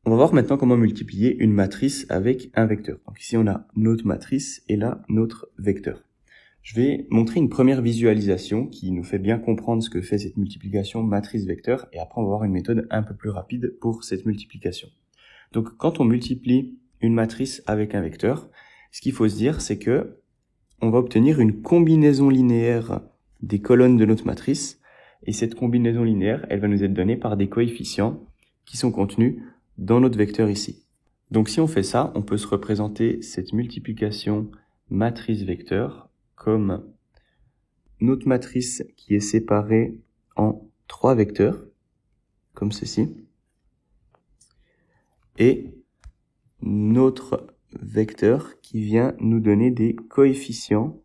On va voir maintenant comment multiplier une matrice avec un vecteur. Donc ici, on a notre matrice et là, notre vecteur. Je vais montrer une première visualisation qui nous fait bien comprendre ce que fait cette multiplication matrice-vecteur et après, on va voir une méthode un peu plus rapide pour cette multiplication. Donc, quand on multiplie une matrice avec un vecteur, ce qu'il faut se dire, c'est que on va obtenir une combinaison linéaire des colonnes de notre matrice et cette combinaison linéaire, elle va nous être donnée par des coefficients qui sont contenus dans notre vecteur ici. Donc si on fait ça, on peut se représenter cette multiplication matrice-vecteur comme notre matrice qui est séparée en 3 vecteurs, comme ceci, et notre vecteur qui vient nous donner des coefficients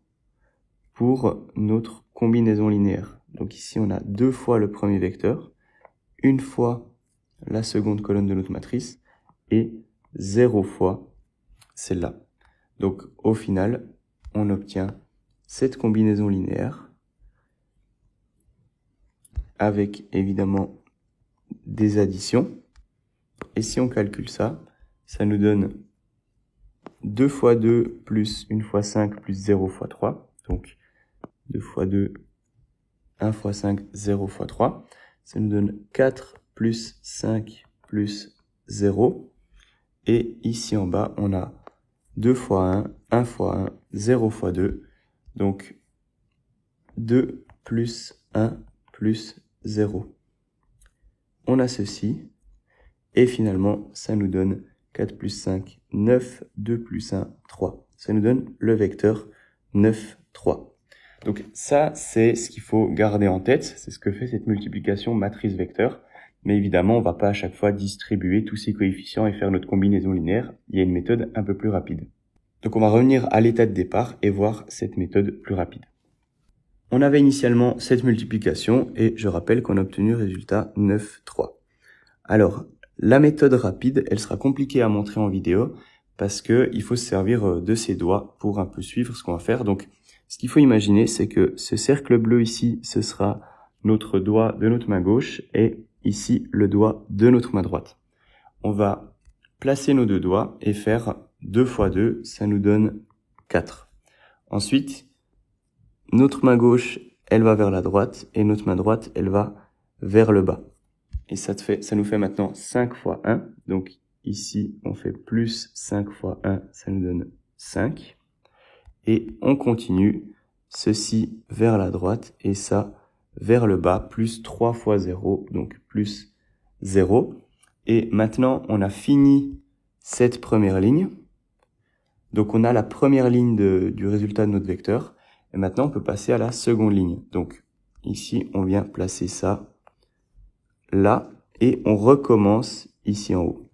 pour notre combinaison linéaire. Donc ici, on a 2 fois le premier vecteur, 1 fois la seconde colonne de notre matrice et 0 fois celle-là. Donc au final, on obtient cette combinaison linéaire avec évidemment des additions. Et si on calcule ça, ça nous donne 2 fois 2 plus 1 fois 5 plus 0 fois 3. Donc 2 fois 2, 1 fois 5, 0 fois 3. Ça nous donne 4 plus 5 plus 0. Et ici en bas, on a 2 fois 1, 1 fois 1, 0 fois 2. Donc 2 plus 1 plus 0. On a ceci. Et finalement, ça nous donne 4 plus 5, 9, 2 plus 1, 3. Ça nous donne le vecteur 9, 3. Donc ça, c'est ce qu'il faut garder en tête. C'est ce que fait cette multiplication matrice-vecteur. Mais évidemment, on ne va pas à chaque fois distribuer tous ces coefficients et faire notre combinaison linéaire. Il y a une méthode un peu plus rapide. Donc on va revenir à l'état de départ et voir cette méthode plus rapide. On avait initialement cette multiplication et je rappelle qu'on a obtenu le résultat 9, 3. Alors, la méthode rapide, elle sera compliquée à montrer en vidéo parce que il faut se servir de ses doigts pour un peu suivre ce qu'on va faire. Donc, ce qu'il faut imaginer, c'est que ce cercle bleu ici, ce sera notre doigt de notre main gauche et ici, le doigt de notre main droite. On va placer nos deux doigts et faire 2 fois 2, ça nous donne 4. Ensuite, notre main gauche, elle va vers la droite et notre main droite, elle va vers le bas. Et ça nous fait maintenant 5 fois 1. Donc ici, on fait plus 5 fois 1, ça nous donne 5. Et on continue ceci vers la droite et ça vers le bas, plus 3 fois 0, donc plus 0. Et maintenant, on a fini cette première ligne. Donc on a la première ligne du résultat de notre vecteur. Et maintenant, on peut passer à la seconde ligne. Donc ici, on vient placer ça là et on recommence ici en haut.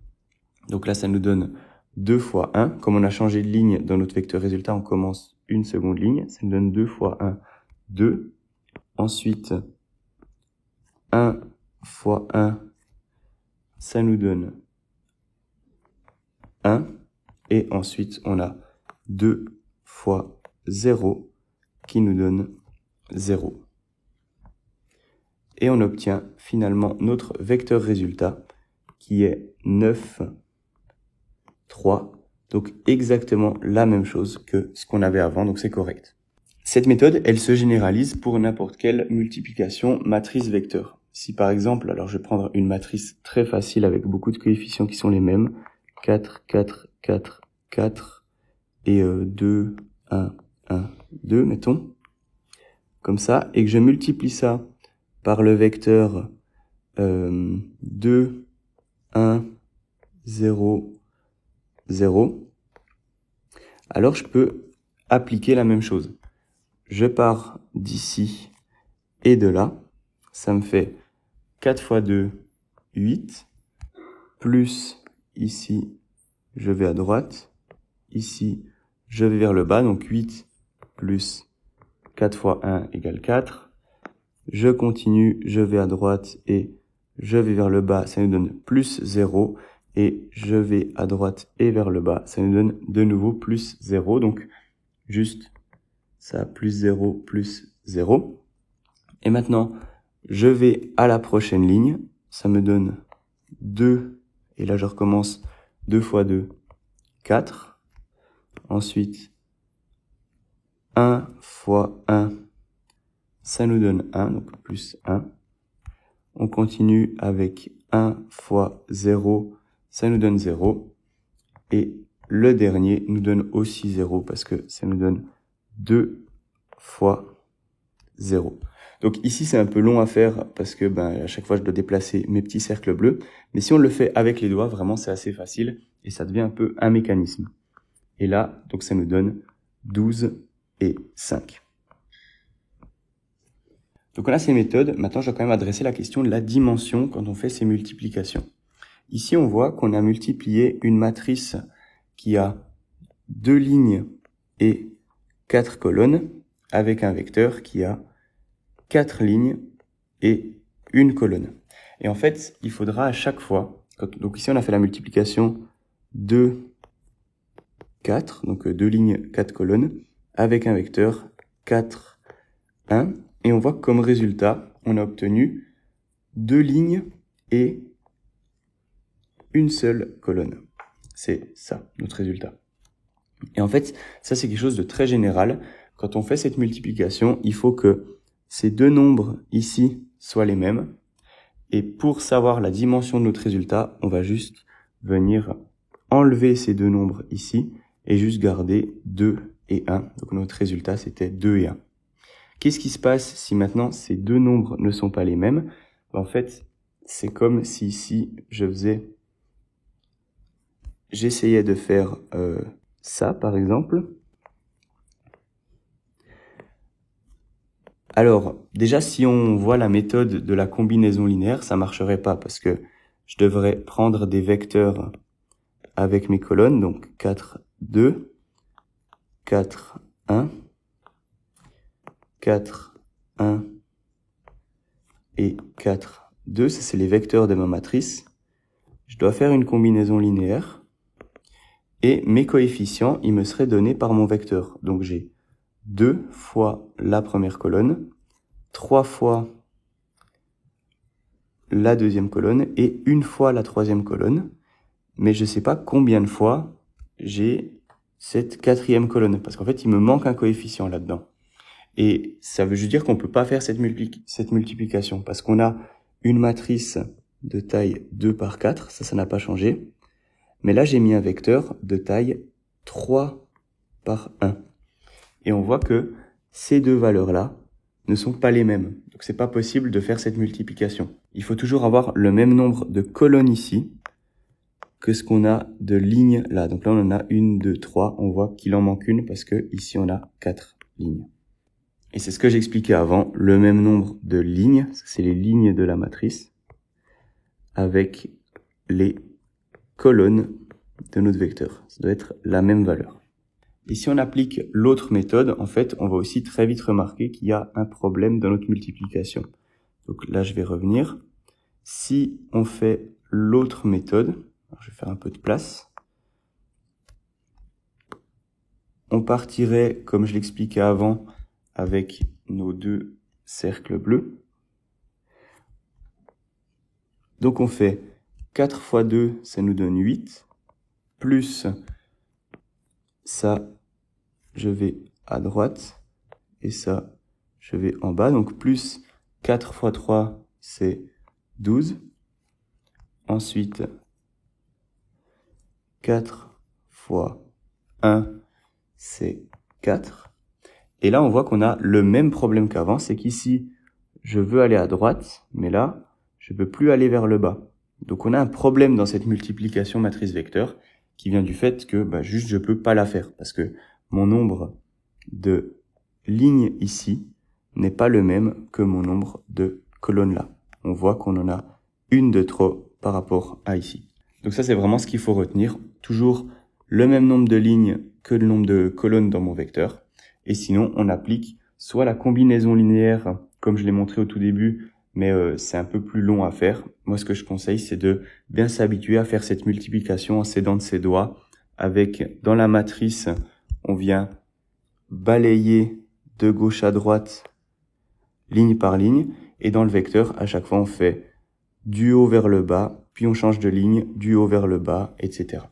Donc là, ça nous donne 2 fois 1. Comme on a changé de ligne dans notre vecteur résultat, on commence une seconde ligne. Ça nous donne 2 fois 1, 2. Ensuite, 1 fois 1, ça nous donne 1. Et ensuite, on a 2 fois 0 qui nous donne 0. Et on obtient finalement notre vecteur résultat qui est 9, 3. Donc exactement la même chose que ce qu'on avait avant, donc c'est correct. Cette méthode, elle se généralise pour n'importe quelle multiplication matrice-vecteur. Si par exemple, alors je vais prendre une matrice très facile avec beaucoup de coefficients qui sont les mêmes, 4, 4, 4, 4, et 2, 1, 1, 2, mettons, comme ça, et que je multiplie ça par le vecteur 2, 1, 0, 0, alors je peux appliquer la même chose. Je pars d'ici et de là, ça me fait 4 fois 2, 8, plus ici, je vais à droite, ici, je vais vers le bas, donc 8 plus 4 fois 1 égale 4. Je continue, je vais à droite et je vais vers le bas, ça nous donne plus 0. Et je vais à droite et vers le bas, ça nous donne de nouveau plus 0. Donc, juste ça, plus 0, plus 0. Et maintenant, je vais à la prochaine ligne, ça me donne 2 Et là, je recommence 2 fois 2, 4. Ensuite, 1 fois 1, ça nous donne 1, donc plus 1. On continue avec 1 fois 0, ça nous donne 0. Et le dernier nous donne aussi 0 parce que ça nous donne 2 fois 0. Donc ici, c'est un peu long à faire parce que à chaque fois, je dois déplacer mes petits cercles bleus. Mais si on le fait avec les doigts, vraiment, c'est assez facile et ça devient un peu un mécanisme. Et là, donc ça nous donne 12 et 5. Donc on a ces méthodes. Maintenant, je dois quand même adresser la question de la dimension quand on fait ces multiplications. Ici, on voit qu'on a multiplié une matrice qui a 2 lignes et 4 colonnes avec un vecteur qui a 4 lignes et une colonne. Et en fait, il faudra à chaque fois, donc ici on a fait la multiplication 2, 4, donc 2 lignes, 4 colonnes, avec un vecteur 4, 1, et on voit que comme résultat, on a obtenu 2 lignes et une seule colonne. C'est ça, notre résultat. Et en fait, ça c'est quelque chose de très général. Quand on fait cette multiplication, il faut que ces deux nombres ici soient les mêmes. Et pour savoir la dimension de notre résultat, on va juste venir enlever ces deux nombres ici et juste garder 2 et 1. Donc notre résultat, c'était 2 et 1. Qu'est-ce qui se passe si maintenant ces deux nombres ne sont pas les mêmes? En fait, c'est comme si ici, j'essayais de faire ça, par exemple. Alors, déjà, si on voit la méthode de la combinaison linéaire, ça marcherait pas parce que je devrais prendre des vecteurs avec mes colonnes, donc 4, 2, 4, 1, 4, 1 et 4, 2. Ça, c'est les vecteurs de ma matrice. Je dois faire une combinaison linéaire et mes coefficients, ils me seraient donnés par mon vecteur. Donc, j'ai 2 fois la première colonne, 3 fois la deuxième colonne et une fois la troisième colonne. Mais je ne sais pas combien de fois j'ai cette quatrième colonne. Parce qu'en fait, il me manque un coefficient là-dedans. Et ça veut juste dire qu'on ne peut pas faire cette multiplication. Parce qu'on a une matrice de taille 2 par 4. Ça n'a pas changé. Mais là, j'ai mis un vecteur de taille 3 par 1. Et on voit que ces deux valeurs-là ne sont pas les mêmes. Donc c'est pas possible de faire cette multiplication. Il faut toujours avoir le même nombre de colonnes ici que ce qu'on a de lignes là. Donc là on en a 1, 2, 3. On voit qu'il en manque une parce que ici on a 4 lignes. Et c'est ce que j'expliquais avant, le même nombre de lignes, c'est les lignes de la matrice, avec les colonnes de notre vecteur. Ça doit être la même valeur. Et si on applique l'autre méthode, en fait, on va aussi très vite remarquer qu'il y a un problème dans notre multiplication. Donc là, je vais revenir. Si on fait l'autre méthode, je vais faire un peu de place. On partirait, comme je l'expliquais avant, avec nos deux cercles bleus. Donc on fait 4 fois 2, ça nous donne 8, plus ça, je vais à droite, et ça, je vais en bas. Donc plus 4 fois 3, c'est 12. Ensuite, 4 fois 1, c'est 4. Et là, on voit qu'on a le même problème qu'avant, c'est qu'ici, je veux aller à droite, mais là, je ne peux plus aller vers le bas. Donc on a un problème dans cette multiplication matrice vecteur qui vient du fait que juste je peux pas la faire parce que mon nombre de lignes ici n'est pas le même que mon nombre de colonnes là. On voit qu'on en a une de trop par rapport à ici. Donc ça c'est vraiment ce qu'il faut retenir. Toujours le même nombre de lignes que le nombre de colonnes dans mon vecteur. Et sinon on applique soit la combinaison linéaire comme je l'ai montré au tout début, mais c'est un peu plus long à faire. Moi, ce que je conseille, c'est de bien s'habituer à faire cette multiplication en s'aidant de ses doigts. Avec, dans la matrice, on vient balayer de gauche à droite, ligne par ligne. Et dans le vecteur, à chaque fois, on fait du haut vers le bas puis on change de ligne du haut vers le bas, etc.